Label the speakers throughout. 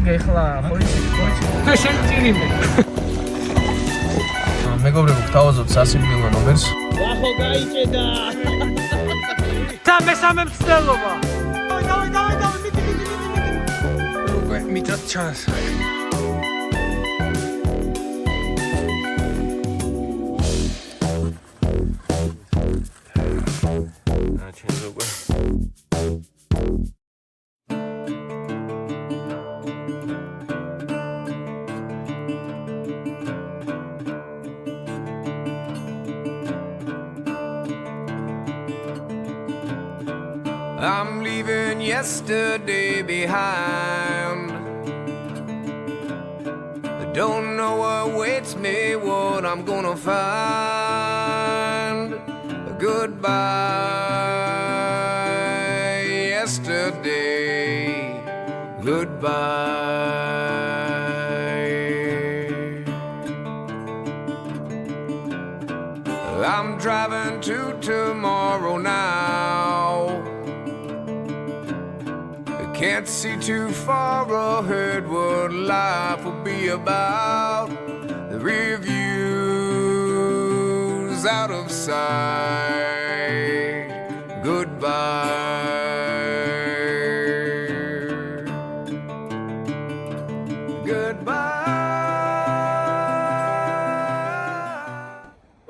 Speaker 1: ეხლა ხოიცი.
Speaker 2: შენ წირიმე.
Speaker 1: მეგობრებო, გთავაზობთ სასიკვდილო ნომერს.
Speaker 3: ვახო გაიჭედა.
Speaker 2: სამე მცდელობა. დავай, უკვე მიწად ჩანს.
Speaker 4: I'm leaving yesterday behind. I don't know what waits me, what I'm gonna find. Goodbye, yesterday. Goodbye. I'm driving to tomorrow now. Can't see too far ahead what life will be about. The review's out of sight. Goodbye. Goodbye.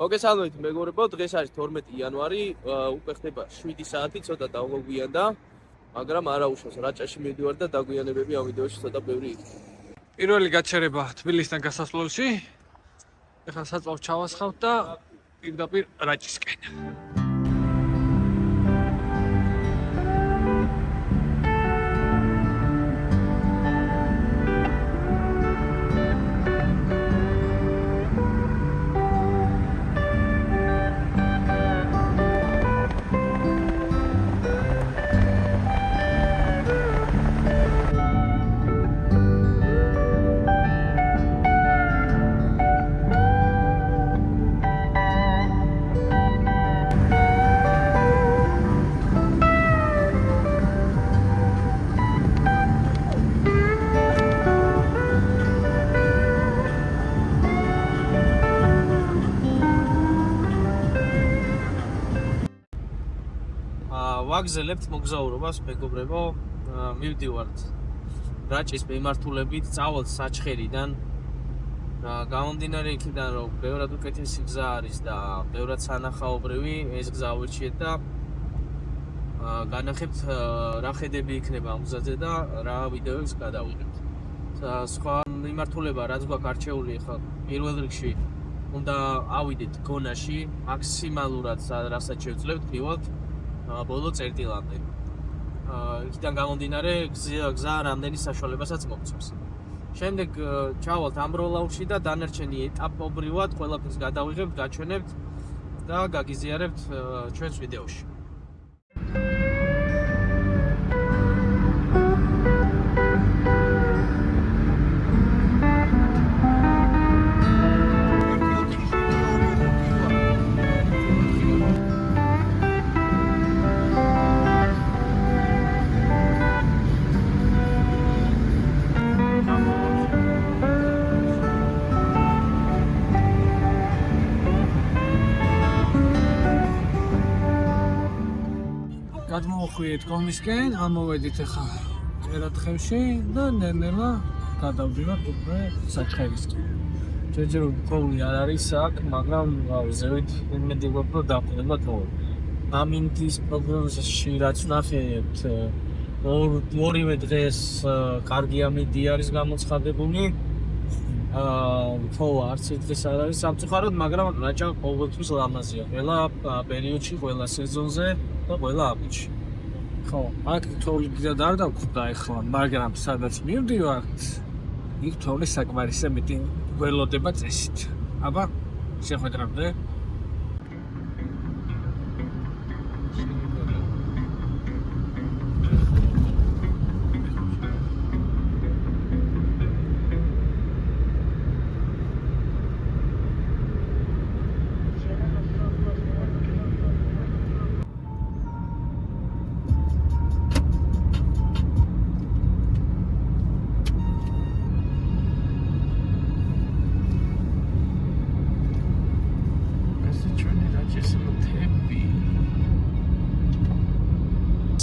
Speaker 3: მოგესალმებით მეგობრებო, დღეს არის 12 იანვარი, უკვე ხდება 7 საათი, ცოტა დავგვიანდა. მაგრამ არა უშავს რაჭაში მივდივარ და დაგვიანებები ამ ვიდეოში ცოტა ბევრი იქნება.
Speaker 2: პირველი გაჩერება თბილისიდან გასასვლელში. ეხლა საწვავს ჩავასხავთ და პირდაპირ რაჭისკენ.
Speaker 3: ვაგზელებთ მოგზაურობას მეგობრებო, მივდივართ რაჭის მიმართულებით, წავალთ საჩხერიდან. გამომდინარე იქიდან, რომ ბევრად უკეთესი გზა არის და ბევრად სანახაობრივი, ეს გზა ავირჩიეთ და განახებთ რა ხედები იქნება ამ გზაზე და რა ვიდეოებს გადავიღებთ. სხვა მიმართულება რაც გვაქვს არჩეული ახლა პირველ რიგში უნდა ავიდეთ გონაში, მაქსიმალურად რასაც შევძლებთ მივალთ ბოლო წერტილამდე. იქიდან გამომდინარე გზა რამდენი საშუალებასაც მოგცემს. შემდეგ ჩავალთ ამბროლაურში და დანარჩენი ეტაპობრივად ყველაფერს გადავიღებთ, გაჩვენებთ და გაგიზიარებთ ჩვენს ვიდეოში.
Speaker 2: გადმოვხვიეთ კომისკენ, ამოვედით ახლა ერათხევში და ნელ-ნელა გადავდივართ უკვე საჩხერისკენ. ჯერჯერ პრობლემა არ არის აქ, მაგრამ ვზევით იმედი გვაქვს რომ დაბრუნებად მოვა. ამინდის პროგნოზში რაც ნახეთ, ორივე დღეს კარგი ამინდი არის გამოცხადებული. ხო, არც ერთ დღეს არ არის სამწუხაროდ, მაგრამ რაჭა ყოველთვის ლამაზია. ყველა პერიოდში, ყველა სეზონზე და ყველა ამინდში. ხო, აქ თოვლი კიდევ არ დავხვდა ახლა, მაგრამ სადაც მივდივართ, იქ თოვლის საკმარისად მეტი ველოდება წესით. აბა, შეხვედრამდე.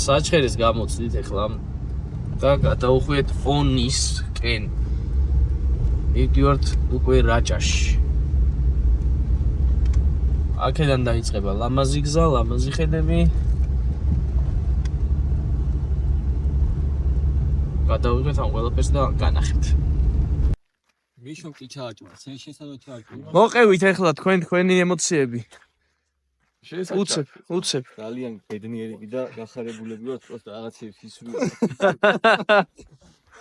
Speaker 3: საჩხერის გამოცდით ეხლა და გადავუხვიეთ ონისკენ. მივდივართ უკვე რაჭაში. აქედან დაიწყება ლამაზი გზა, ლამაზი ხედები. გადავიღეთ ამ ყველაფერს და განახეთ.
Speaker 2: მიშოკი ჩააჭმა, სენ შესაძლოა ჩააჭმა.
Speaker 3: მოყევით ეხლა თქვენი ემოციები. უცებ.
Speaker 2: ძალიან ბედნიერები და გახარებულები ვართ, просто რაღაცებს ისვრიო.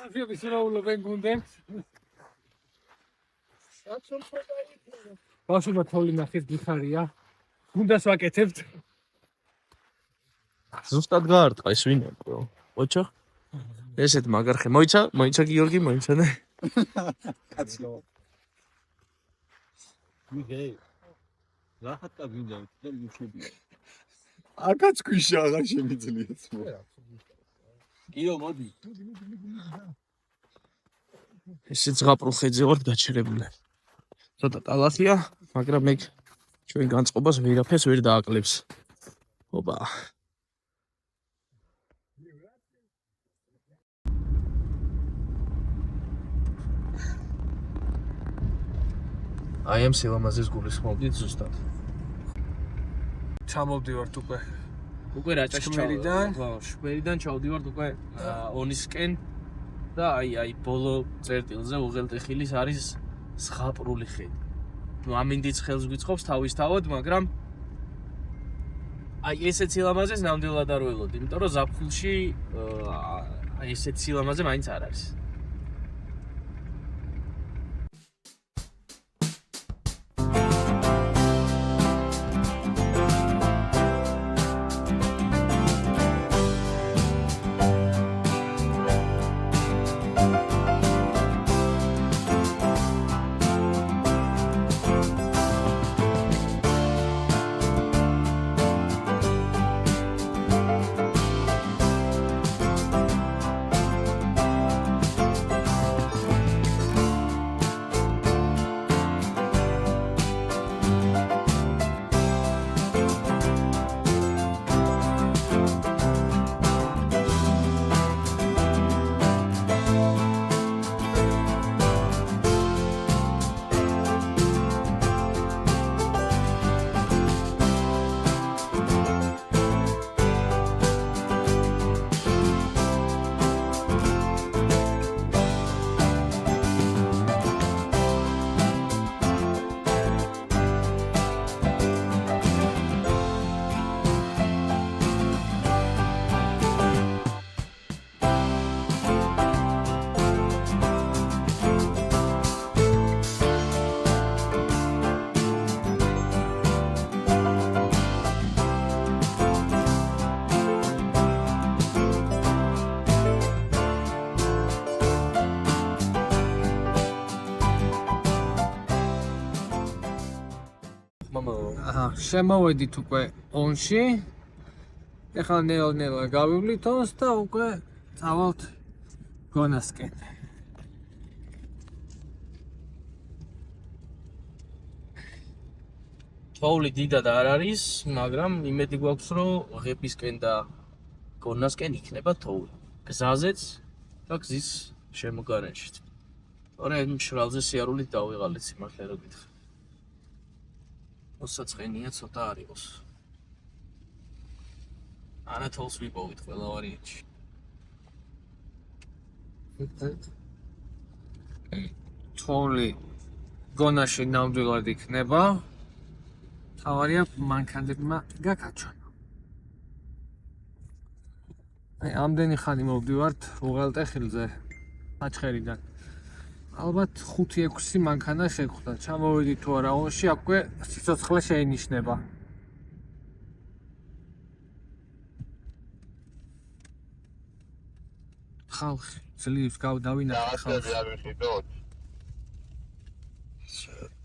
Speaker 2: ახლა ისრაულობენ გუნდებს. ბავშვობა თოვლი ნახეთ გიხარია. გუნდას ვაკეთებთ.
Speaker 3: ზუსტად გაარტყა ეს ვინმე, ოჩო? ესეთ მაგარხე. მოიცა გიორგი, მოიცა და
Speaker 2: კაცო. მიგე. რაჰატა გინდა და მიჩებია.
Speaker 5: აკაც ქვიშა აღარ შემიძლიათ მო.
Speaker 2: კიო მოდი.
Speaker 3: ესე ზღაპრუხეძე ვარ გაჩერებული. ცოტა ტალახია, მაგრამ ეგ ჩვენ განწყობას ვერაფერს ვერ დააკლებს. ოპა. აი ამ სილამაზეს გულისხმობდით ზუსტად.
Speaker 2: ჩამოვდივართ უკვე.
Speaker 3: უკვე რაჭაში შპერიდან ჩავდივართ უკვე ონისკენ და აი ბოლო წერტილზე უღელტეხილის არის ზღაპრული ხედი. ნუ ამინდიც ხელს გვიწყობს თავისთავად, მაგრამ აი ესეც სილამაზეს ნამდვილად არ ველოდი, იმიტომ რომ ზაფხულში აი ესეც სილამაზე მაინც არ არის.
Speaker 2: შემოვედით უკვე ონში. ეხლა ნელა გავივლით ონს და უკვე წავალთ გონასკენ.
Speaker 3: თოვლი დიდად არ არის, მაგრამ იმედი გვაქვს, რომ ღებისკენ და გონასკენ იქნება თოვლი. გზაზეც და გზის შემოგარენშიც. თორე მშრალზე სიარულით დავიღალეთ სიმართლე რო გითხრა. მოსაწყენია ცოტა არ იყოს. არა თოლს ვიპოვით ყველა ვარიანტში.
Speaker 2: თოვლი გონაში ნამდვილად იქნება. თავარია მანქანებმა გაკაჩონ. აი ამდენი ხანი მოვდივართ უღელტეხილზე საჩხერიდან. ალბათ 5-6 მანქანა შეგხვდა. ჩამოვიდით თუ არა ონში, აქვე სიცოცხლე შეინიშნება. ხალხი ძლივს დავინახეთ ხალხს.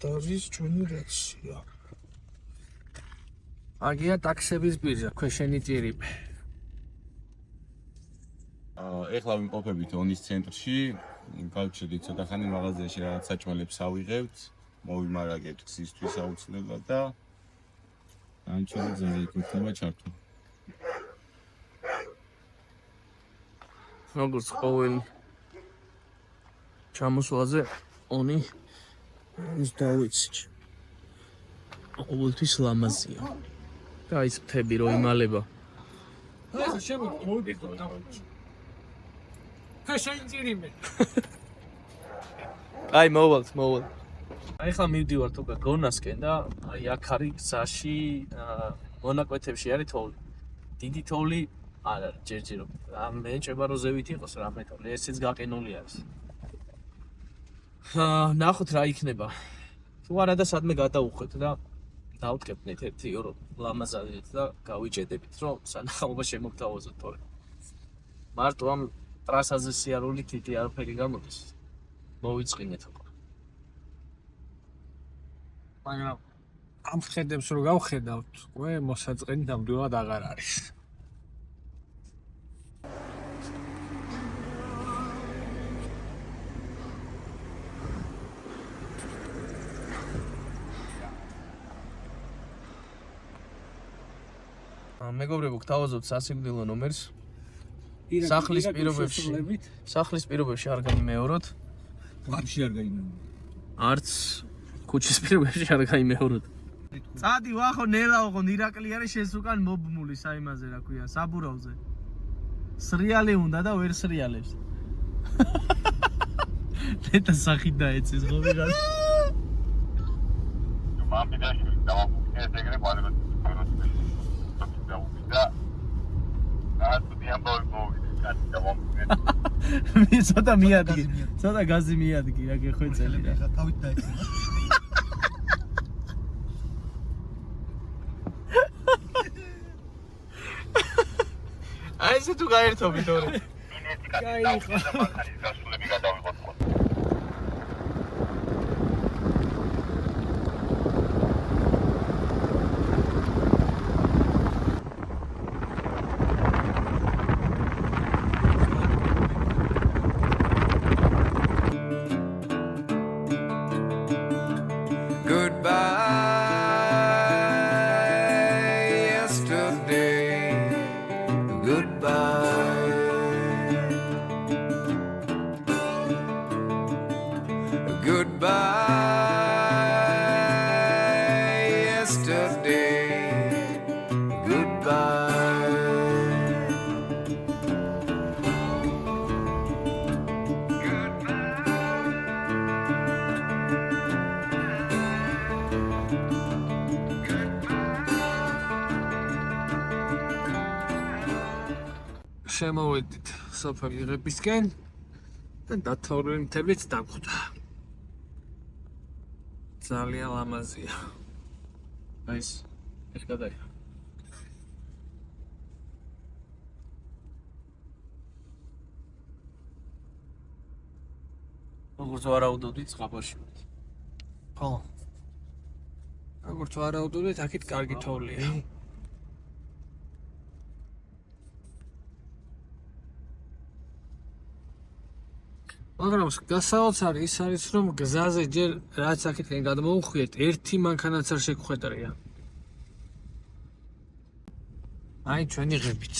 Speaker 1: არის ჩვენი რეაქცია.
Speaker 2: აგია ტაქსების ბირჟა, ქვეშენი ტირიპი.
Speaker 5: ეხლა ვიმყოფებით ონის ცენტრში. გავჩერდით ცოტა ხანი მაღაზიაში რაღაც საჭმელებს ავიღებთ, მოვიმარაგებთ გზისთვის აუცილებლად და ანჩელი ზარი იქნება ჩართული.
Speaker 3: როგორც ყოველ ჩამოსვლაზე ონი ის დავიცი. ყოველთვის ლამაზია. და ის მთები რო იმალება.
Speaker 2: ეს შემოვიდეთ დავიცი. შეინძირიმე.
Speaker 3: აი მოვალთ. აი ხა მივდივართ უკვე გონასკენ და აი აქ არის გზაში მონაკვეთებში არის თოვლი. დიდი თოვლი არ არის ჯერჯერო. მე ჭება რომ ზევით იყოს რამე თოვლი, ესეც გაყინული არის. ნახოთ რა იქნება. თუ არა და სადმე გადაუხვეთ და დავტკეპნით 1-2 ლამაზადით და გავიჭედებით რომ სანახაობა შემოგთავაზოთ თორე. მარტო ამ ტრასაზე სიარული თითი არაფერი გამოდის. მოვიწყინეთ უკვე.
Speaker 2: მაგრამ ამ ხედებს რო გავხედავთ, უკვე მოსაწყენი ნამდვილად აღარ არის.
Speaker 3: მეგობრებო, გთავაზობთ სასიკვდილო ნომერს. სახლის პირობებში არ გაიმეოროთ.
Speaker 1: ვაფშე არ გაიმეოროთ.
Speaker 3: არც ქუჩის პირობებში არ გაიმეოროთ. წადი ვახო ნელაო ხო ირაკლი არის შენს უკან მობმული საიმაზე რა ქვია, საბურავზე. სრიალი უნდა და ვერ სრიალებს. ნეტა სახით დაეცეს ხო ვიღაც.
Speaker 5: მამიდაში დავაფუძნეთ ეგრე კვადრატი.
Speaker 3: ცოტა მიადგი, ცოტა გაზი მიადგი, რა გეხვეწელი რა.
Speaker 1: თავით დაეცა.
Speaker 3: აი ესე თუ გაერთობი თორე.
Speaker 2: გაიხო.
Speaker 5: გასულები გადავიღოთ.
Speaker 2: შემოვედით სოფელი ღებისკენ და დათოვლილი მთებიც დაგვხვდა. ძალიან ლამაზია.
Speaker 3: აი ეს გადაი. როგორც ვარაუდობდით ზღაპარში.
Speaker 2: ხო. როგორც ვარაუდობდით, აქეთ კარგი თოვლია. მაგრამ გასაოცარი ის არის რომ გზაზე ჯერ რაც აქეთკენ გადმოუხვიეთ, ერთი მანქანაც არ შეგხვედრია. აი ჩვენი ღებიც.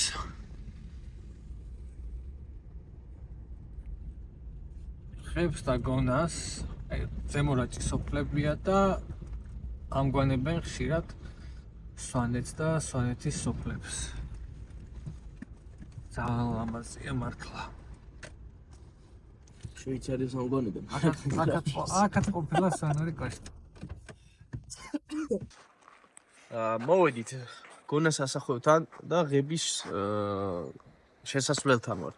Speaker 2: ღებს და გონას, აი ზემორაჭი სოფლებია და ამგვანებენ ხშირად სვანეთს და სვანეთის სოფლებს. ძალიან ლამაზია მართლა.
Speaker 3: შვეიცარიის ამგვანებენ.
Speaker 2: აქაც ყოფილა სანარი კაშტი.
Speaker 3: მოვედით გონას ასახლებთან და ღების შესასვლელთან ვარ.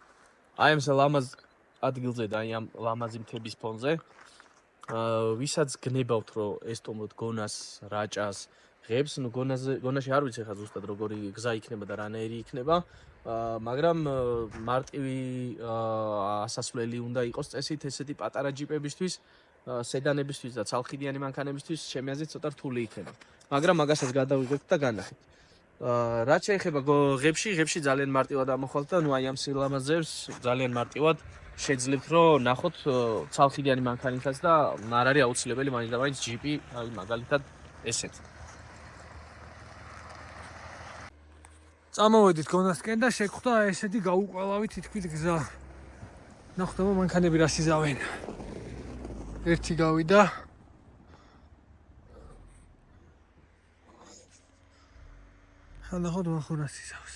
Speaker 3: აი ამ ლამაზ ადგილზე და აი ამ ლამაზი მთების ფონზე. ვისაც გნებავთ რომ ესტუმროთ გონას, რაჭას, ღებს, ნუ გონაში არ ვიცი ხა ზუსტად როგორი გზა იქნება და რანაირი იქნება. მაგრამ მარტივი ასასვლელი უნდა იყოს წესით ესეთი პატარა ჯიპებისთვის, სედანებისთვის და ცალხიდიანი მანქანებისთვის ჩემი აზრით ცოტა რთული იქნება. მაგრამ მაგასაც გადავიღებთ და განახეთ. რაც შეეხება ღებში ძალიან მარტივად ამოხვალთ და ნუ აი ამ სილამაზებს ძალიან მარტივად შეძლებთ რომ ნახოთ ცალხიდიანი მანქანითაც და არ არის აუცილებელი მაინც და მაინც ჯიპი, აი მაგალითად ესეთი.
Speaker 2: წამოვედით გონასკენ და შეგხვდა ესეთი გაუყალავი თითქმის გზა. ნახტომა მანქანები რას იზავენ. ერთი გავიდა. ხანდახოდ მახურას იზავს.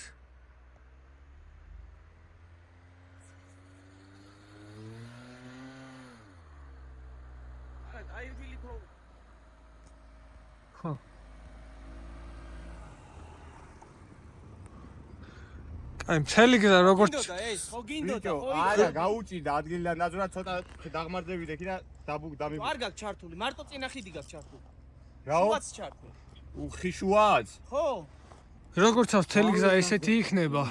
Speaker 2: ხო. აი, მთელი გზა როგორც
Speaker 3: ეს ხო გინდოდა ხო?
Speaker 5: არა, გაუჭირდა ადგილიდან ნაძრა ცოტა დაღმართებით ექი და დამი.
Speaker 3: არ გაქვს ჩართული, მარტო წინა ხიდი გაქვს ჩართული.
Speaker 5: რაო?
Speaker 3: შუაც ჩართული.
Speaker 5: ხიშუაც.
Speaker 3: ხო?
Speaker 2: როგორც მთელი გზა ესეთი იქნება.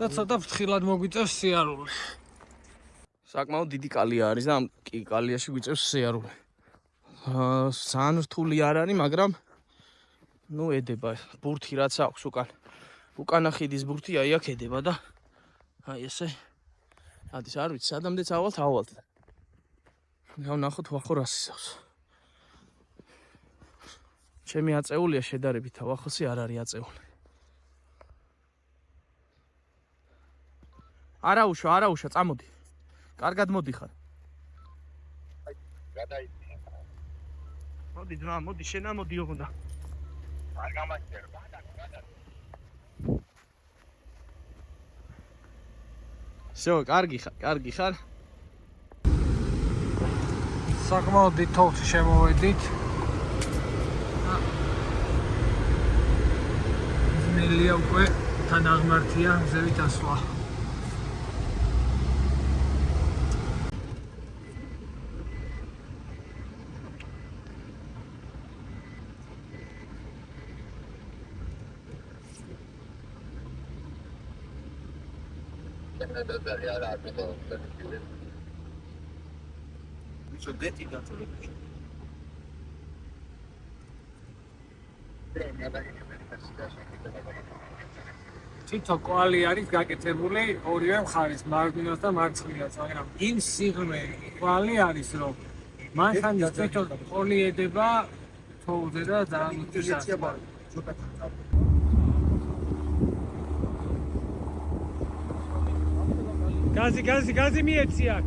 Speaker 2: და ცოტა ფრთხილად მოგვიწევს სიარული.
Speaker 3: საკმაოდ დიდი კალია არის და ამ კალიაში გვიწევს სიარული. ძალიან რთული არ არის, მაგრამ ნუ ედება ბურთი რაც აქვს უკან. უკანა ხიდის ბურთი აი აქ ედება და აი ესე. ადის არ ვიცი, სადამდეც ავალთ. ნახოთ ვახო რას ისავს. ჩემი აწეულია შედარებით, ვახოსი არ არის აწეული. არაუშვა, წამოდი. კარგად მოდიხარ. მოდი ძმა, მოდი შენა მოდი ოღონდა.
Speaker 5: არ გამაჩერე.
Speaker 3: всё, კარგი ხარ.
Speaker 2: საკმაოდ დიდ თოვლში შემოვედით. ძნელია უკვე თანაღმართია ზევით ასვლა. თითო კვალი არის გაკეთებული ორივე მხარეს, მარჯვნივაც და მარცხნივაც, მაგრამ იმ სიღრმე კვალი არის, რომ მანქანის თითო ყოლი ედება თოვლზე და ძალიან უწესია. გაზი მიეცი აქ.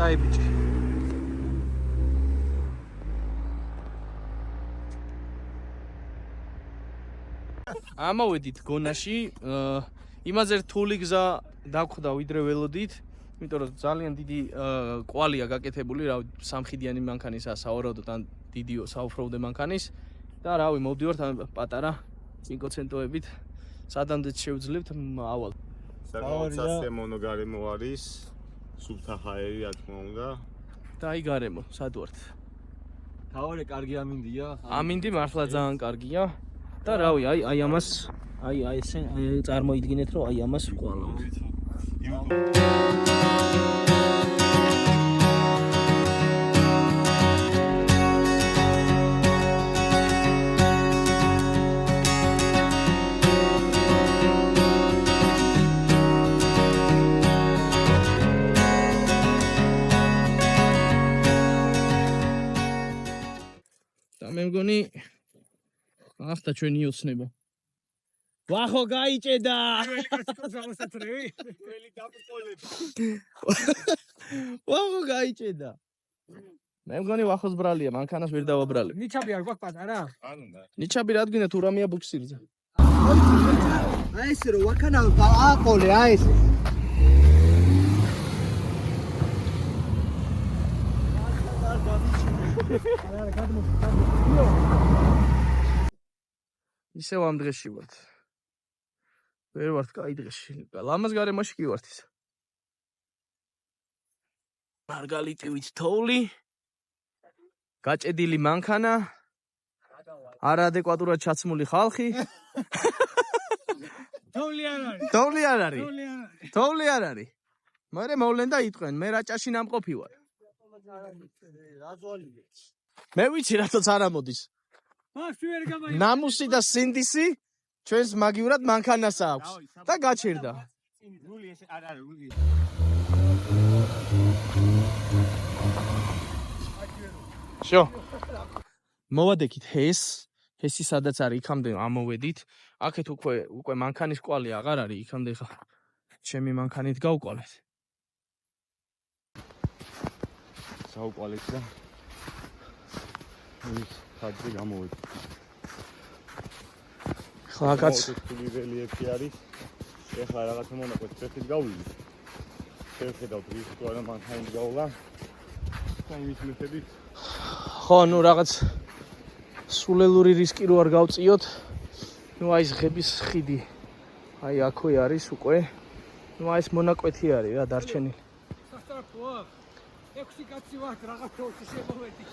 Speaker 2: კაი ბიჭი.
Speaker 3: ამოვედით გონაში, იმაზე რთული გზა დაგხვდა ვიდრე ველოდით, იმიტომ რომ ძალიან დიდი კვალია გაკეთებული, რავი, სამხიდიანი მანქანისა, სავარაუდოდ ან დიდიო საოფროუდე მანქანის და რავი, მოვდივართ ამ პატარა 5%-ებით, სადამდეც შევძლებთ ავალ.
Speaker 5: საკმაოდ სასიამოვნო გარემო არის. სუფთა ჰაერი, რა თქმა უნდა.
Speaker 3: და აი გარემო, სად ვართ?
Speaker 1: თავარი კარგი ამინდია.
Speaker 3: ამინდი მართლა ძალიან კარგია. და რავი, აი ამას, აი ესე წარმოიდგინეთ, რომ აი ამას ვყვალავთ. მე მგონი ახლა ჩვენი ოცნება. ვახო გაიჭედა. ვახო გაიჭედა. მე მგონი ვახოს ბრალია, მანქანას ვერ დავაბრალებ.
Speaker 2: ნიჩაბი არ გვაქვს პატარა?
Speaker 3: ნიჩაბი რადგინა თუ რამეა ბუქსირზე.
Speaker 6: აი ეს რო ვაქანა აყოლე აი ეს.
Speaker 3: ისევ ამ დღეში ვართ. ვერ ვართ კაი დღეში. ლამაზ გარემოში კი ვართ ისე. მარგალიტივით თოვლი. გაჭედილი მანქანა. არაადეკვატურად ჩაცმული ხალხი.
Speaker 2: თოვლი არ არის.
Speaker 3: თოვლი არ არის.
Speaker 2: თოვლი არ არის.
Speaker 3: თოვლი არ არის. მერე მოვლენ და იტყვენ, მე რაჭაში ნამყოფი ვარ. მე ვიცი რატოც არ ამოდის.
Speaker 2: მას ვერ გამაი.
Speaker 3: ნამუსი და სინდისი ჩვენს მაგივრად მანქანას აქვს და გაჩერდა.
Speaker 5: გული ეს არ არის გული.
Speaker 3: შო. მოვადექით ჰესი სადაც არის, იქამდე ამოვედით. აქეთ უკვე მანქანის კვალი აღარ არის, იქამდე ხა ჩემი მანქანით გავყოლეთ.
Speaker 5: საუყვალეთ და ის ხარჯი გამოვედი.
Speaker 3: ხა კაც
Speaker 5: რელიეფი არის. ეხლა რაღაცა მონაკვეთ წესით გავიდი. შევხედავთ ის თუ არა მანქანით გავლა. და იმის მიხედვით
Speaker 3: ხო, ნუ რაღაც სულელური რისკი რო არ გავწიოთ. ნუ აი ეს ღების ხიდი. აი აქვე არის უკვე. ნუ აი ეს მონაკვეთი არის რა დარჩენილი.
Speaker 2: სასტრაფოა. 6 კაცი ვარ რაღაცაო შემოვედი.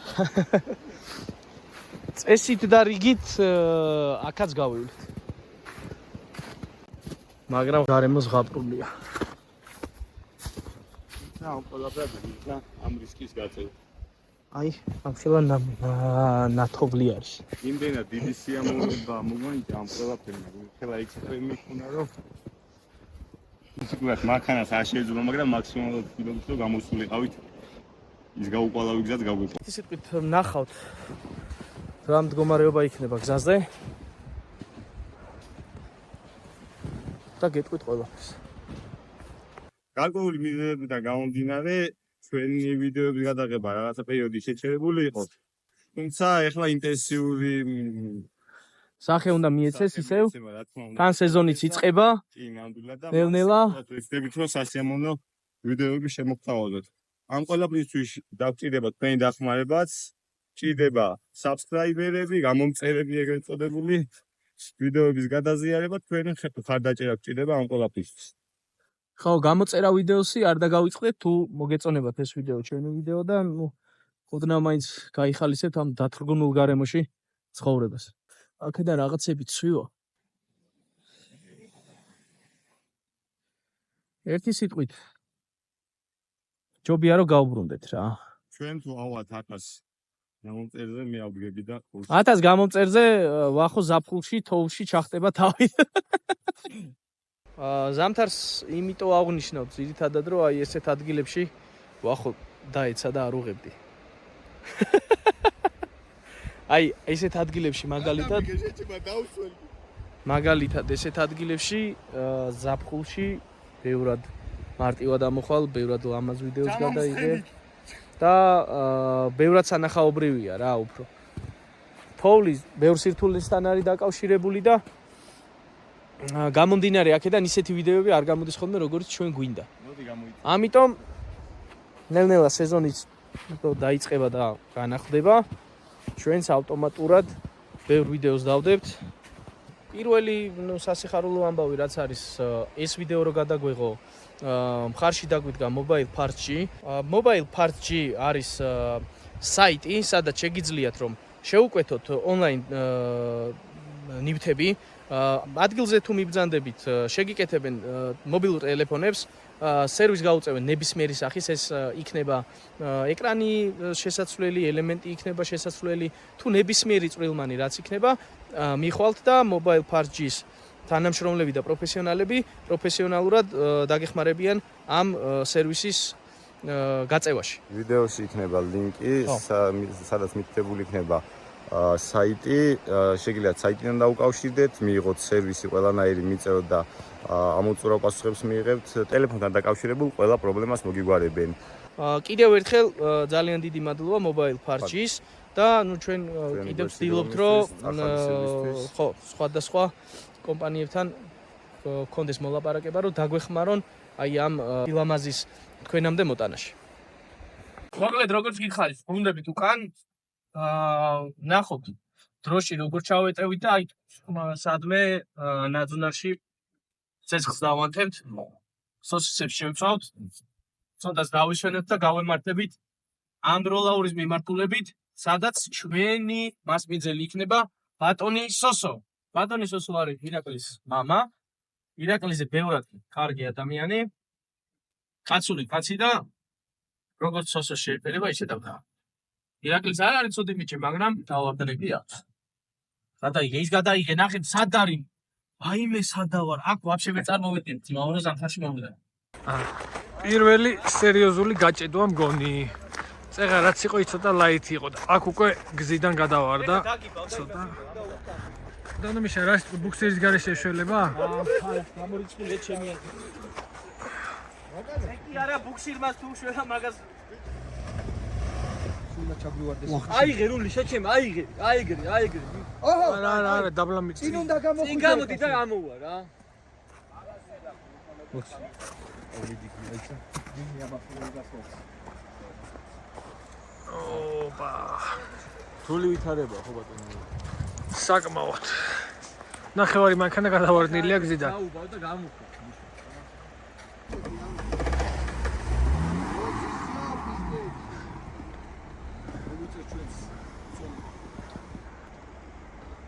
Speaker 3: წესით და რიგით აქაც გავივლით. მაგრამ გარემო ზღაპრულია.
Speaker 5: და ყველაფერი და ამ რისკის გაწევა.
Speaker 3: აი, ახლა ნათობლი არის.
Speaker 5: იმდენად დიდი სიამოვნება მოგონიჭა ამ ყველაფერმა. ხელა ექსპერიმენტი მიქონა რომ ისე მანქანას არ შეიძლება, მაგრამ მაქსიმალურად ვფიქრობთ რომ გამოსულიყავით ის გაუყალავი გზაც გაგვიყვება.
Speaker 3: ის სიტყვით ნახავთ რა მდგომარეობა იქნება გზაზე და გეტყვით ყველაფერს.
Speaker 5: გარკვეული მიზეზებიდან გამომდინარე ჩვენი ვიდეოების გადაღება რაღაცა პერიოდი შეჩერებული იყო. თუმცა ეხლა ინტენსიური
Speaker 3: სახე უნდა მიეცეს ისევ. თან სეზონიც იწყება.
Speaker 5: ნამდვილად და
Speaker 3: ნელ-ნელა
Speaker 5: ვეცდებით რომ სასიამოვნო ვიდეოები შემოგთავაზოთ. ამ ყველაფრისთვის დაგჭირდება თქვენი დახმარებაც, ჭირდება subscribe-ერები, გამომწერები ეგრეთ წოდებული ვიდეოების გადაზიარება, თქვენი ხარდაჭერა გჭირდება ამ ყველაფრისთვის.
Speaker 3: ხო, გამოწერა ვიდეოსი არ დაგავიწყდეთ თუ მოგეწონებათ ეს ვიდეო, ჩვენი ვიდეო და ნუ ოდნავ მაინც გაიხალისებთ ამ დათრგუნულ გარემოში ცხოვრებას. აქედან რაღაცები ცვივა. ერთი სიტყვით ჯობია რომ გავუბრუნდეთ რა.
Speaker 5: ჩვენ თუ ავად 1000 გამომწერზე მე ავდგები და
Speaker 3: 1000 გამომწერზე ვახო ზაფხულში, თოვლში ჩახტება თავი. ზამთარს იმიტომ აღნიშნავთ ძირითადად რომ აი ესეთ ადგილებში ვახო დაეცა და არ უღებდი. აი ესეთ ადგილებში მაგალითად ესეთ ადგილებში ზაფხულში ბევრად მარტივად ამოხვალ, ბევრად ლამაზ ვიდეოს გადაიღე და ბევრად სანახაობრივია რა უფრო. თოვლი ბევრ სირთულესთან არის დაკავშირებული და გამომდინარე აქედან ისეთი ვიდეოები არ გამოდის ხოლმე როგორც ჩვენ გვინდა. ამიტომ ნელ-ნელა სეზონიც დაიწყება და განახლდება. ჩვენც ავტომატურად ბევრ ვიდეოს დავდებთ. პირველი სასიხარულო ამბავი რაც არის ეს ვიდეო რო გადაგვეღო მხარში დაგვიდგა Mobile Parts-ში. Mobile Parts-ში არის საიტი, სადაც შეგიძლიათ რომ შეუკვეთოთ ონლაინ ნივთები. ადგილზე თუ მიბრძანდებით, შეგიკეთებენ მობილურ ტელეფონებს, სერვის გაუწევენ ნებისმიერი სახის, ეს იქნება ეკრანი შესაცვლელი, ელემენტი იქნება შესაცვლელი, თუ ნებისმიერი წვრილმანი რაც იქნება, მიხვალთ და Mobile Parts-ის თანამშრომლები და პროფესიონალები პროფესიონალურად დაგეხმარებიან ამ სერვისის გაწევაში.
Speaker 5: ვიდეოში იქნება ლინკი, სადაც მითითებული იქნება საიტი, შეგიძლიათ საიტიდან დაუკავშირდეთ, მიიღოთ სერვისი ყველანაირი მიწევთ და ამოწურავ პასუხებს მიიღებთ, ტელეფონთან დაკავშირებულ ყველა პრობლემას მოგიგვარებენ.
Speaker 3: კიდევ ერთხელ ძალიან დიდი მადლობა Mobile Parts-ის და ნუ ჩვენ კიდევ ვცდილობთ რომ ხო, სხვადასხვა კომპანიებთან გქონდეს მოლაპარაკება, რომ დაგვეხმარონ აი ამ ლამაზის თქვენამდე მოტანაში. მოკლედ როგორც გიხარით, გუნდებით უკან ნახოთ დროში როგორ ჩავეტევით და აი სადმე ნაძვნარში ცეცხლს დავანთებთ, სოსისებს შევწავთ, ცოტას დავიშვენებთ და გავემართებით ამ როლაურის მიმართულებით, სადაც ჩვენი მასპინძელი იქნება ბატონი სოსო არის ირაკლის მამა. ირაკლიზე ბევრად კარგი ადამიანი. კაცული კაცი და როგორც სოსო შეიძლება ისე დავდა. ირაკლის არ არის ცუდი მიჩე, მაგრამ დავარდნები აქვს. გადაიგე, ის გადაიგე, ნახეთ სად არის. აიმე სადავარ, აქ ვაფშე მე წარმოვიდგენთ, იმავე ზამთარში მომდა.
Speaker 2: პირველი სერიოზული გაჭედვა მგონი. წეღა რაც იყო იცოდა ლაითი იყო და აქ უკვე გზიდან გადავარდა. ცოტა. და ნუ მიშა რა ბუქსერის გარეშე შეიძლება?
Speaker 3: გამორიცხულია ჩემი არ. ეკი არა ბუქსირმას თუ უშველა მაგას.
Speaker 1: აიღე რული შეჩემ, აიღე.
Speaker 6: ოჰო,
Speaker 2: არა, დაბლა მიწი.
Speaker 6: წინ უნდა გამოხვიდე.
Speaker 1: წინ გამოდი და ამოვა რა.
Speaker 2: ოპა.
Speaker 1: რული ვითარება ხო ბატონო.
Speaker 2: საკმაოდ. ნახევარი მანქანა გადავარდნილია გზიდან.
Speaker 1: დაუბავ და გამოხო.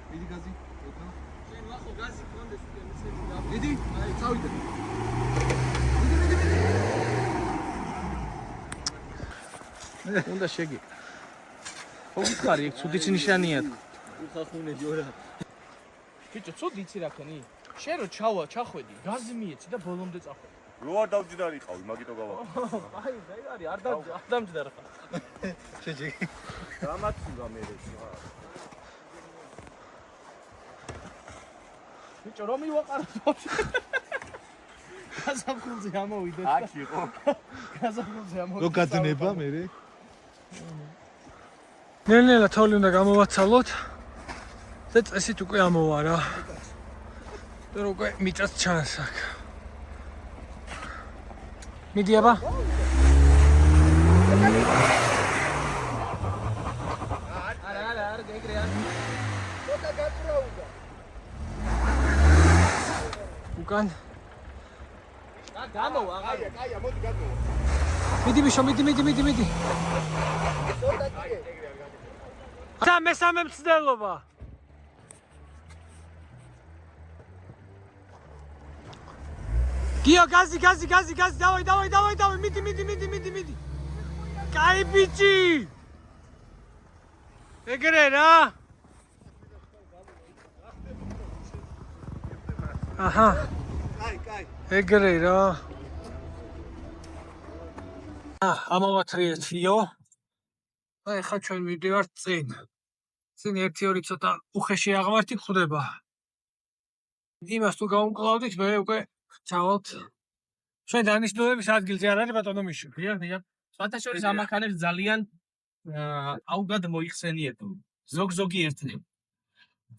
Speaker 6: მიდი გაზი.
Speaker 1: შენ ვახო გაზი კონდეს უკვე
Speaker 6: მიდი, აი, წავიდე.
Speaker 3: უნდა შეგი. ხო გითხარი, ეგ ცუდი ნიშანია.
Speaker 1: უხახუნე ჯორა.
Speaker 3: ბიჭო, ცუდი იცი რა ქენი? შენ რო ჩახვედი, გაზი მიეცი და ბოლომდე წახვედი.
Speaker 5: რო არ დავჯდარიყავი, მაგიტო გავა.
Speaker 3: აი, არის, არ დამჯდარ ხა.
Speaker 1: შეჯეგი.
Speaker 5: გამაცულა მე ეს.
Speaker 3: ბიჭო, რომ მივაყარო ბავშვი. გაზაფხულზე ამოვიდეთ.
Speaker 5: აქ იყო.
Speaker 3: გაზაფხულზე ამოვიდეთ.
Speaker 1: რო გაძნება მე.
Speaker 2: ნელ-ნელა თოვლი უნდა გამოვაცალოთ და წესით უკვე ამოვა რა. და უკვე მიწაც ჩანს აქ. მიდი აბა.
Speaker 3: არა, გეგრეა.
Speaker 6: ცოტა გაკრაუდა.
Speaker 2: უკან.
Speaker 3: გამოვა, აღარ.
Speaker 6: კაია, მოდი გაკრაუდა.
Speaker 2: მიდი ბიშო, მიდი.
Speaker 6: ცოტა ტიგე.
Speaker 2: და მესამე მცდელობა. გიო გაზი, დავაი, მიდი. კაი ბიჭი. ეგრე რა. აჰა.
Speaker 6: კაი.
Speaker 2: ეგრე რა. ამოვათრიეთიო. აი ხა ჩვენ მივდივართ წინ. წინ 1-2 ცოტა უხეში აღმართი გვხვდება. იმას თუ გავუმკლავდით, მე უკვე ჩავალთ. ჩვენ დანიშნულების ადგილზე არ არის ბატონო მიშო.
Speaker 3: დიახ. სხვათა შორის ამახანებს ძალიან აუგად მოიხსენიებო. ზოგი ერთნი.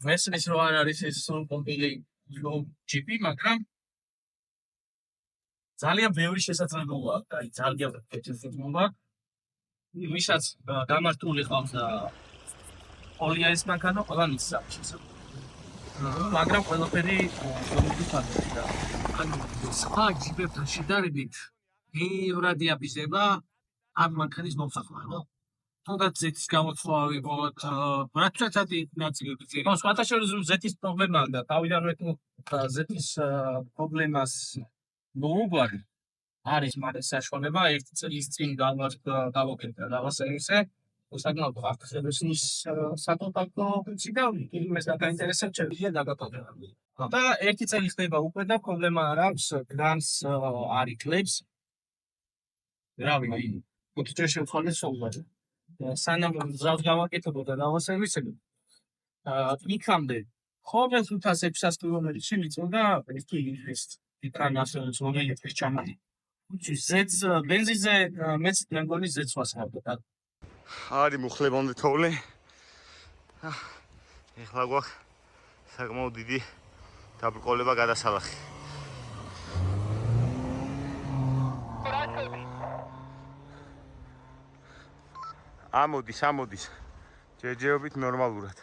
Speaker 3: ვესმის რო არ არის ეს კომპილი ჯიპი, მაგრამ ძალიან ბევრი შესაძლებლობა აქვს. აი, ძალიან კეთილი შესაძლებლობა. ვისაც გამართული ყავს და ოლია ეს მანქანა ყველანი საჭირო. მაგრამ ყველაფერი მომიფარდა.
Speaker 2: ანუ სხვა ჯიპებთან შედარებით ბევრად იაფიზება ამ მანქანის მომსახურება, ხო? თუნდაც ზეთის გამოთვლა ვიყოთ, რაცაცადი ნაწილები წერია.
Speaker 3: ხო, სხვათა შორის ზეთის პრობლემაა და თავიდანვე თუ ზეთის პრობლემას მოუგვარი არის მაგრამ საშუალება 1 წლის წინ გავაკეთე რაღაც სერვისზე საკმაოდ ახსენების საკონტაქტო და იმას დაგაინტერესებს შეიძლება დაგაპატარა. და 1 წელი ხდება უკვე და პრობლემა არ აქვს, გრანს არ იკლებს. რავი, მოწეშე ხოლმე სულვაჯა. სანამ ზავს გავაკეთებოდა რაღაც სერვისები. იქამდე ხოლმე 500-600 კილომეტრში მიწოდა ეს იქან ასე ზოგიერთი ჩამოდი. ზეც ბენზინზე მეც მეგონი ზეც ვასხავდა.
Speaker 5: არის მუხლებამდე თოვლი. ეხლა გვაქვს საკმაოდ დიდი დაბრკოლება გადასალახი. ამოდის. ჯერჯერობით ნორმალურად.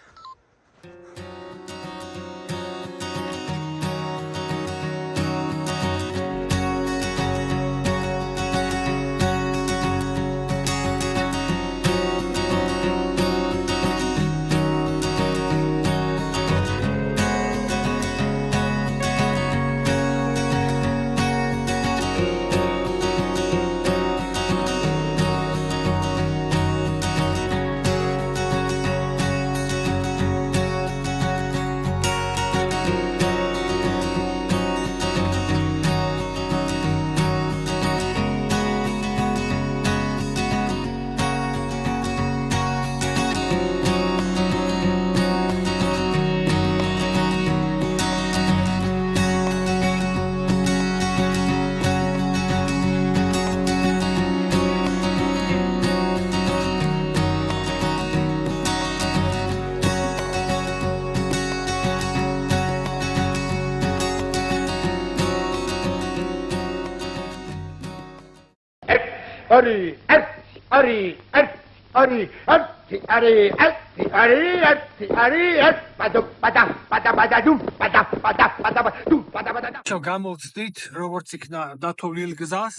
Speaker 2: შო გამოვწდით როგორც იქნა დათოვლილ გზას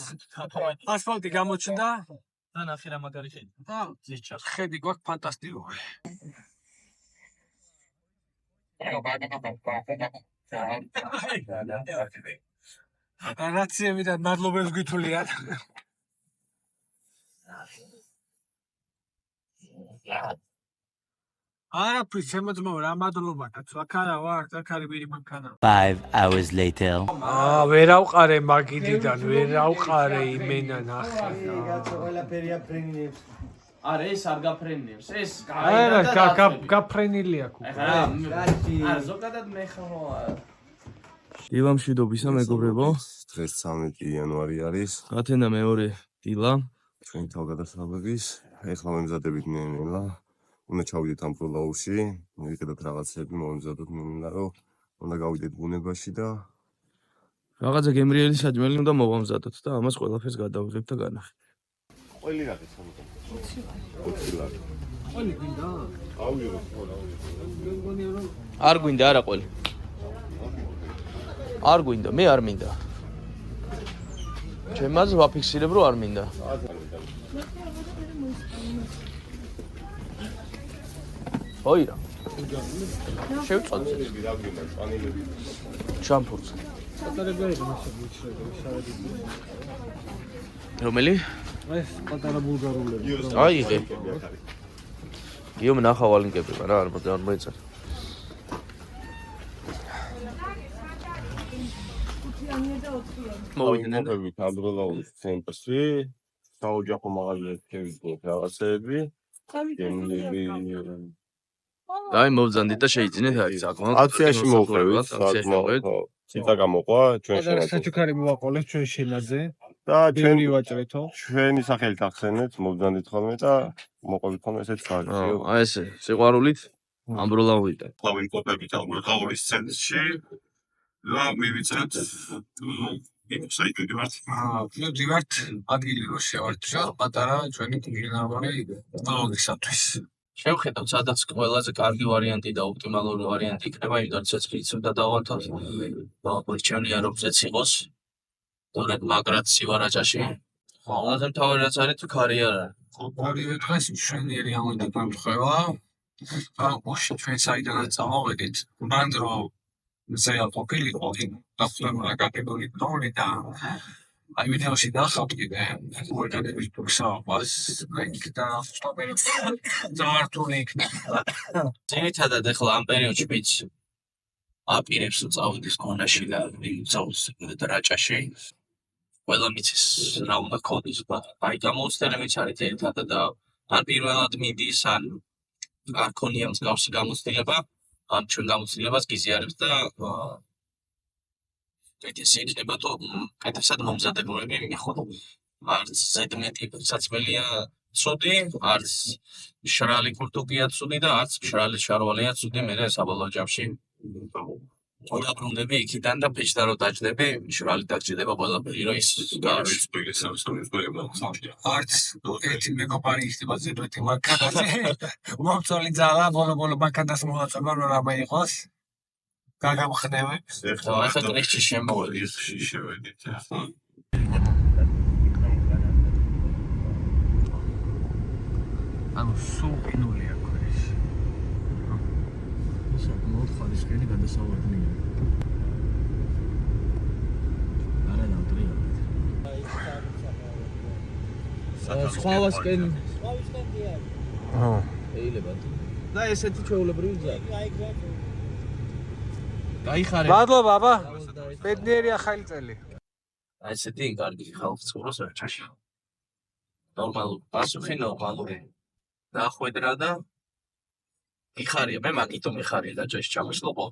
Speaker 2: ასფალტი გამოჩნდა
Speaker 3: და ნახე რა მაგარი ხედი.
Speaker 2: და
Speaker 3: ზეჩას.
Speaker 2: ხედი გვაქვს ფანტასტიკური რაციებიდან მადლობებს გითვლიან არაფრის შემოძმო რა მადლობა კაცო აქ არა ვარ აქ არის ვირი მანქანა
Speaker 7: 5 hours later.
Speaker 2: ვერავყარე მაგიდიდან ვერავყარე იმენა ნახე
Speaker 6: კაცო ყველაფერია ფრენებს
Speaker 3: არა ეს არ გაფრენებს. ეს
Speaker 2: არა გაფრენილი აქვს
Speaker 3: არა ზოგადად მე ხო
Speaker 8: დილამშვიდობისა მეგობრებო.
Speaker 5: დღეს 13 იანვარი არის.
Speaker 8: ათენა მეორე დილა.
Speaker 5: ჩვენი თავგადასავლების. ეხლა მომზადებით ნელა. უნდა ჩავიდეთ ამ პროლაუში, მივიღეთ რაღაცები, მომზადოთ მინდა რომ უნდა გავიდეთ ბუნებაში და
Speaker 8: რაღაცა გემრიელი საჭმელი უნდა მოვამზადოთ და ამას ყველაფერს გადავიღებ და განახი.
Speaker 5: ყველი რა გესმოდა? 20 ლარი.
Speaker 2: ყველი გინდა?
Speaker 5: ავიღო.
Speaker 3: არ გვინდა არა ყველი. არ გვინდა, მე არ მინდა. ჩემაც ვაფიქსირებ რომ არ მინდა. ოირა. შევწოდე. შამპურს. რომელი?
Speaker 2: ეს პატარა ბულგარულები.
Speaker 3: აიღე. იომ ნახავალ ლინკები, რა არ მოეწარ.
Speaker 5: მოვიდეთ ამბროლაუს ცენტრში, საოჯახო მაღაზიას შევიდეთ რაღაცეები.
Speaker 8: დაი მოვძანდით და შეიძინეთ აი საკმაოდ.
Speaker 5: აციაში მოვყევით, საკმაოდ. ციტა გამოყვა ჩვენ შენაზე.
Speaker 2: საჩუქარი მოვაყოლეთ ჩვენ შენაზე.
Speaker 5: და ჩვენ
Speaker 2: ვაჭრეთო.
Speaker 5: ჩვენი სახელით ახსენეთ, მოვძანდით ხოლმე და მოყვებით ხოლმე ესეც არის.
Speaker 8: აი ესე, სიყვარულით ამბროლაუიდან.
Speaker 5: ვიმყოფებით ამბროლაუის ცენტრში. და მივიცეთ საიტები ვართ.
Speaker 2: ვიმდივართ ადგილი რო შევარჩა პატარა ჩვენი გიგინავარი ნაოდისათვის.
Speaker 3: შევხედავ, სადაც ყველაზე კარგი ვარიანტი და ოპტიმალური ვარიანტი იქნება, იმიტომ რომ ცეცხლიც უნდა დავართავთ. მოგვიჩვენია რომ ცეცხლოს. თორედ მაგრად სივარაჯაში. ყველაზე მთავარი რაც არის თუ ქარი არ არის.
Speaker 2: ორივე დღეს მშვენიერი ამოდი გამხევა. ოში ჩვენ საიდანაც წამოვედით. მანდრო ზეა ყოფილიყო დაფუძნებული კატეგორიით ნოლი და აი ვიდეოში დახავთ კიდე მოიგადების პროგრამას იქ და ზართული იქნება.
Speaker 3: ძირითადად ახლა ამ პერიოდში ვიც აპირებს რომ წავიდეს კონაში და წავიდეს რაჭაში. ყველა მიცის რა უნდა ქონდეს, აი გამოცდილებიც არის ერთად და ან პირველად მიდის ან არ ქონია მსგავსი გამოცდილება. ამ ჩვენ გამოცდილებას გიზიარებს და ეს იქნება თუ კეთილსად მომზადებულები მიხოთ. არც ზედმეტი საცმელია ცუდი, არც მშრალი კურტუკია ცუდი და არც მშრალი შარვალია ცუდი. მე საბოლოო ჯამში დაბრუნდები იქიდან და ფეჭდა რო დაჯდები, მშრალი დაჯდება ყველაფერი რომ ის
Speaker 2: არც ერთი მეგობარი იქნება ზედმეტი მანქანაზე. მომწოლი ძალა ბოლო მანქანას მოაწება რომ რამე იყოს. გაგამხნევებ.
Speaker 3: ახლა დღეში შემოვედი.
Speaker 5: შევედით.
Speaker 2: ანუ სულ ყინულია ეს. საკმაოდ ხარისხიანი გადასავალი. არა დავტრია. სხვავასკენ. აჰა. ეილება. და ესეთი ჩვეულებრივი გზაა. გაიხარე. მადლობა აბა. ბედნიერი ახალი წელი.
Speaker 3: აი ესეთი კარგი ხალხი ცხოვრობს რაჭაში. ნორმალური, პასუხი ნორმალური. დახვედრა და იხარია, მე მაგითო მიხარია რაჭაში ჩამოსულობა.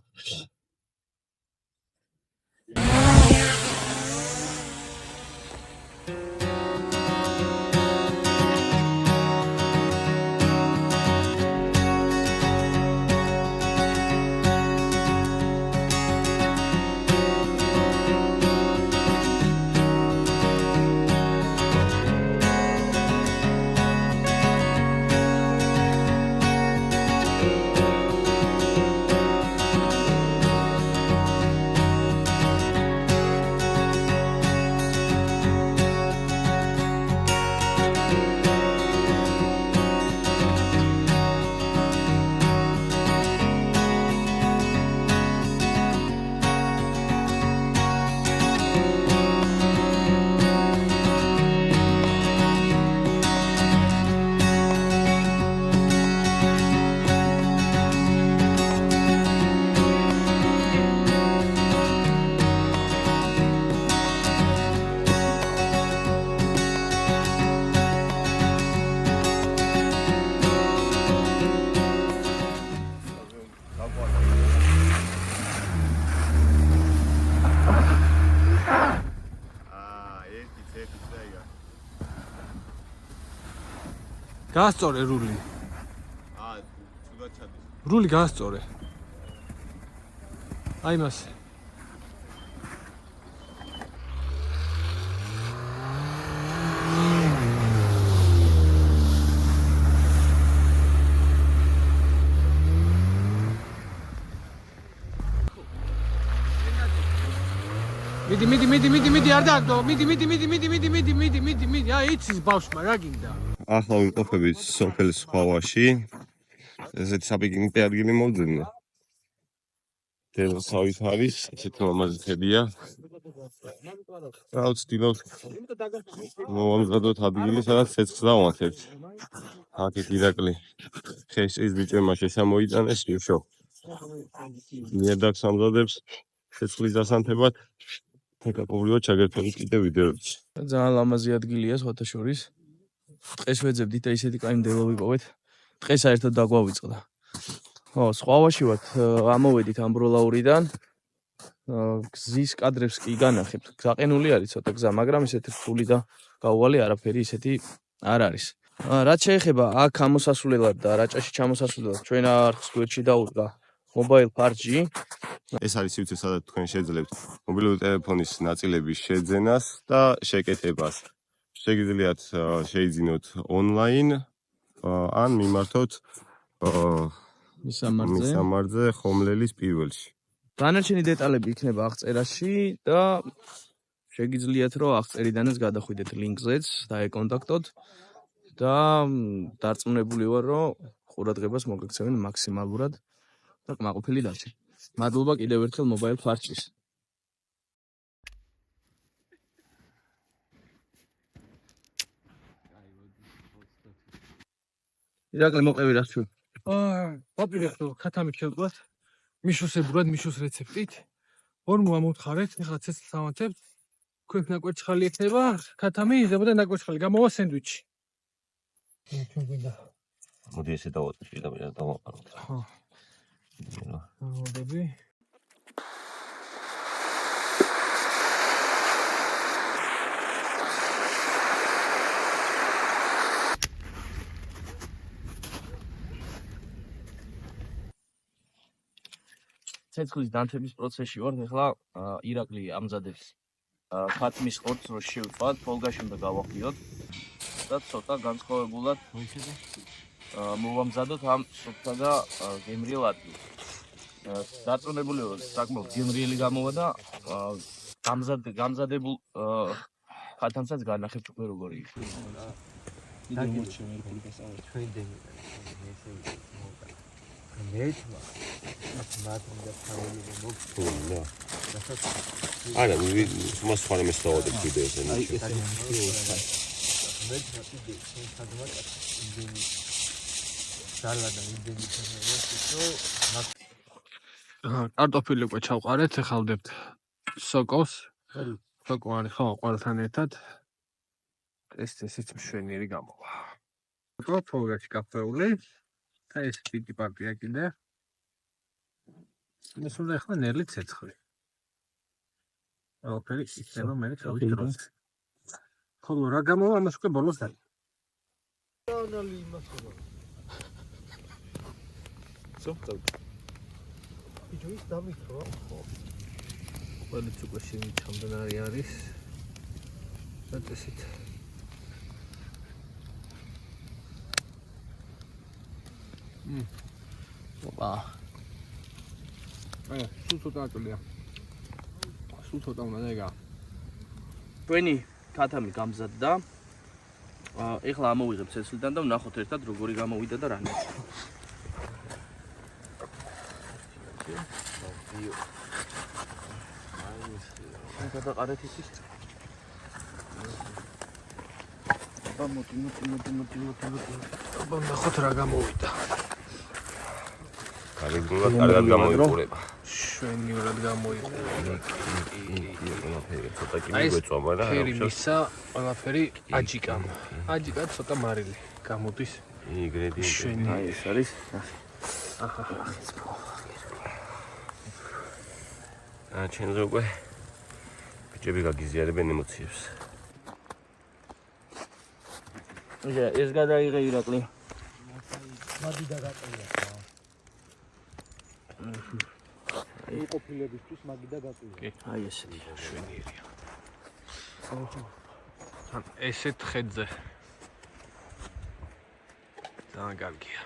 Speaker 2: გაასწორე რული.
Speaker 5: ცუდად ჩადის.
Speaker 2: რული გაასწორე. აი მას. მიდი არ დაგდო. მიდი. აი იცის ბავშვმა რა გინდა?
Speaker 5: ახლა ვიმყოფებით სოფელის სხვავაში. ესეთი საპიკნიკე ადგილი მოვძებნა. დელოსავით არის, ესეთი მამაზი თებია. რა ვცდილობ მოვამზადოთ ადგილი, სადაც ცეცხლს დავამატებთ. აქეთ ირაკლი ხესის ბიჭებმა შესამოიტანეს ივშო. ნიადაგს ამზადებს ცეცხლის დასანთებად. ეკაკობრივად ჩაგერთვით კიდე ვიდეოებში.
Speaker 8: ძალიან ლამაზი ადგილია სხვათა შორის. დღეს ვეძებდით და ისეთი კაი მდელო ვიპოვეთ. დღეს საერთოდ დაგვავიწყდა. სხვავაში ვართ, ამოვედით ამბროლაურიდან. გზის კადრებს კი განახებთ. გაყენული არის ცოტა გზა, მაგრამ ისეთი რთული და გაუვალი არაფერი ისეთი არ არის. რაც შეეხება აქ ამოსასვლელად და რაჭაში ჩამოსასვლელად ჩვენ არხს გვერდში დაუდგა Mobile 4G.
Speaker 5: ეს არის სივრცე, სადაც თქვენ შეძლებთ მობილური ტელეფონის ნაწილების შეძენას და შეკეთებას. შეგიძლიათ შეიძინოთ ონლაინ ან მიმართოთ მისამართზე ხომლელის პირველში.
Speaker 8: დანარჩენი დეტალები იქნება აღწერაში და შეგიძლიათ რომ აღწერიდანაც გადახვიდეთ ლინკზეც და ეკონტაქტოთ და დარწმუნებული ვარ რომ ყურადღებას მოგექცევენ მაქსიმალურად და კმაყოფილი დარჩენ. მადლობა კიდევ ერთხელ Mobile 4G-ს. ირაკლი მოყევი რა ჩვენ.
Speaker 2: ვაპირებ რომ ქათამით შევდგათ. მიშოსებურად, მიშოს რეცეპტით. ორმოა მოვთხარეთ, ეხლა ცეცხლს ავანთებთ. ქვევ ნაკვერცხალი ექნება, ქათამი იზრდება და ნაკვერცხალი გამოვა სენდვიჩი. ჩვენ გვინდა.
Speaker 5: მოდი ესე დავაწყოთ და მე დავაყაროთ.
Speaker 2: ხო. მოდები.
Speaker 8: ცეცხლის დანთების პროცესში ვარ, ეხლა ირაკლი ამზადებს ქათმის ხორცს რო შევწვათ, ფოლგაში უნდა გავახვიოთ და ცოტა განსხვავებულად მოვამზადოთ ამ სუფთა და გემრიელ ადგილს. დარწმუნებული ვარ, საკმაოდ გემრიელი გამოვა და გამზადებულ ქათამსაც განახებთ უკვე როგორი იქნება.
Speaker 5: არა, მას ხარ მე სწავლობ ვიდეოზე.
Speaker 2: კარტოფილი უკვე ჩავყარეთ, ეხავდებთ სოკოს. სოკო არის ხო, ყველთან ერთად. ესეც მშვენიერი გამოვა. პროფოლგაში კაფეული. და ეს პიკი პარტია კიდე. ეს უნდა ახლა ნერლი ცეცხლი. ყველაფერი იქნება მე თავის დროს. ხოლო რა გამოვა ამას უკვე ბოლოს დაი.
Speaker 6: ბიჭო ის დამიქრო ხო?
Speaker 2: ყველიც უკვე შემჩამდნარი არის. და ესეთ ოპა. აი, სულ ცოტა აკელია. სულ ცოტა უნდა დაიგა.
Speaker 8: ჩვენი ქათამი გამზადდა. ეხლა ამოვიღებ ცეცხლიდან და ვნახოთ ერთად როგორი გამოვიდა და რა ნახე. აი, გადაყარეთ ისიც. მოდი.
Speaker 2: აბა ნახოთ რა გამოვიდა.
Speaker 5: კარგად გამოიყურება.
Speaker 2: შვენიურად გამოიყურება.
Speaker 5: ცოტა კი მიგვეწვა, მაგრამ
Speaker 2: ფერიმისა ყველაფერი აჯიკამ. აჯიკა ცოტა მარილი გამოდის.
Speaker 5: ინგრედიენტები.
Speaker 8: აი ეს არის.
Speaker 2: აჰა.
Speaker 5: ჩვენზე უკვე ბიჭები გაგიზიარებენ ემოციებს.
Speaker 3: ეს გადაიღე ირაკლი.
Speaker 6: მაგიდა გაწევია. ყოფილებისთვის მაგიდა გაწევია.
Speaker 3: აი ესეთი შვენიერია.
Speaker 8: ან ესეთ ხედზე. ძალიან კარგია.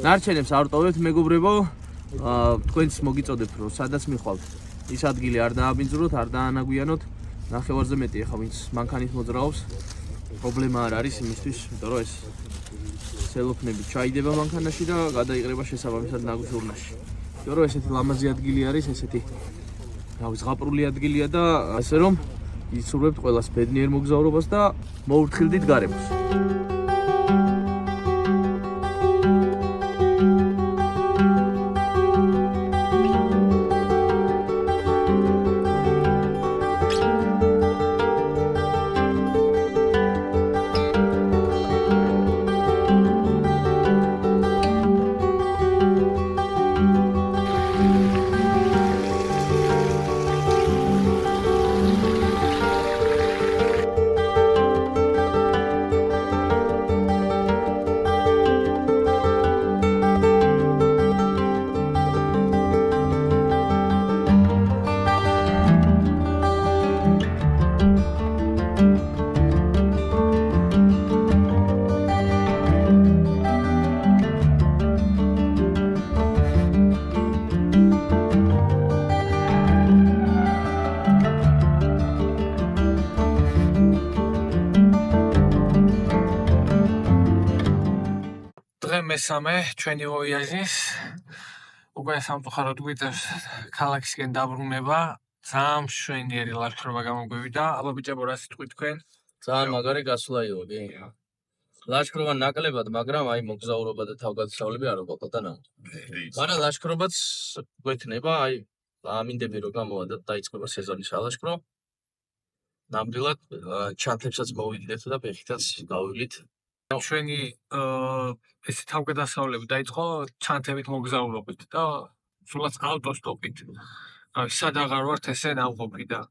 Speaker 3: ნარჩენებს არ ტოვებთ მეგობრებო, თქვენც მოგიწოდებთ რომ სადაც მიხვალთ ის ადგილი არ დააბინძუროთ, არ დაანაგვიანოთ. ნახევარზე მეტი ახლა ვინც მანქანით მოძრაობს, პრობლემა არ არის იმისთვის, იმიტომ რომ ეს სელოფნები ჩაიდება მანქანაში და გადაიყრება შესაბამისად ნაგვის ურნაში. იმიტომ რომ ესეთი ლამაზი ადგილი არის, ესეთი ზღაპრული ადგილია და ასე რომ იცურვებთ ყველას ბედნიერ მოგზაურობას და მოურთხილდით გარემოს.
Speaker 2: მესამე ჩვენი ვოიაჟის უკვე სამწუხაროდ გვიწევს ქალაქისკენ დაბრუნება. ძალიან მშვენიერი ლაშქრობა გამოგვივიდა. აბა ბიჭებო, რა სიტყვით თქვენ?
Speaker 3: ძალიან მაგარი გასვლა იყო, კი. ლაშქრობა ნაკლებად, მაგრამ აი მოგზაურობა და თავგადასავლები არ უყვარდა ნამ. მაგრამ ლაშქრობაც გვექნება, აი ამინდები რომ გამოვა და დაიწყება სეზონის ალაშქრო. ნამდვილად ჩანთებსაც მოვიდეთ და ფეხითაც გავივლით.
Speaker 2: ჩვენი ეს თავგადასავლები დაიწყო ჩანთებით მოგზაურობით და სულაც ავტოსტოპით. სად აღარ ვართ ესე ნავყოფი და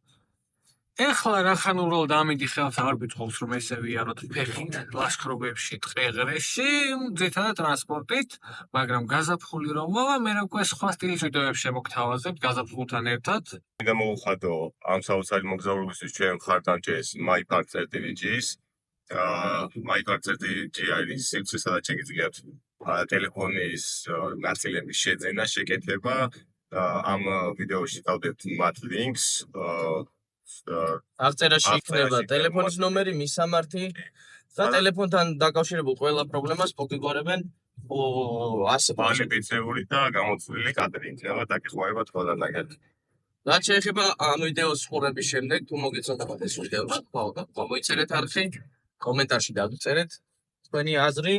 Speaker 2: ეხლა რახან უბრალოდ ამიდიხართ არ გითხობს რომ ესე ვიაროთ ფეხით ლაშქრობებში, ტყეღრეში, ძირითადად ტრანსპორტით, მაგრამ გაზაფხული რომ მოვა, მე უკვე სხვა სტილის ვიდეოებს შემოგთავაზებთ გაზაფხულთან ერთად.
Speaker 5: მინდა მოვუხადო ამ საოცარი მოგზაურობისთვის ჩვენ მხარდამჭერს mypark.gis mypark.gis არის სივრცე, სადაც შეგიძლიათ ტელეფონის ნაწილების შეძენა, შეკეთება. ამ ვიდეოში დავდებთ მათ ლინკს.
Speaker 3: აღწერაში იქნება ტელეფონის ნომერი, მისამართი და ტელეფონთან დაკავშირებულ ყველა პრობლემას მოგიგვარებენ. ასე
Speaker 5: ბანებიცეული და გამოწვეული კადრით, რა დაგეხმარებათ ყველანაირად.
Speaker 3: რაც შეეხება ამ ვიდეოს ყურების შემდეგ, თუ მოგეწონებათ ეს ვიდეო, მოიწერეთ არხი, კომენტარში დაგწერეთ თქვენი აზრი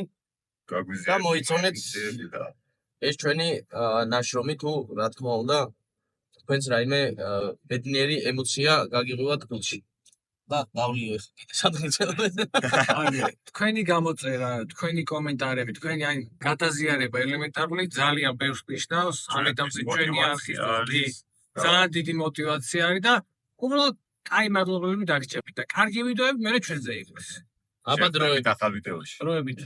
Speaker 3: და მოიწონეთ ეს ჩვენი ნაშრომი თუ რა თქმა უნდა თქვენს რაიმე ბედნიერი ემოცია გაგიღებათ გულში. და დავლიო
Speaker 2: თქვენი გამოწერა, თქვენი კომენტარები, თქვენი აი გადაზიარება ელემენტარული ძალიან ბევრს ნიშნავს. ამიტომ ჩვენი არხის ძალიან დიდი мотивация არის და უბრალოდ აი მადლობები დაგჭერთ და კარგი ვიდეოები მე ჩვენზე იყოს.
Speaker 3: აბა დროებით
Speaker 5: ახალ ვიდეოში.
Speaker 2: დროებით.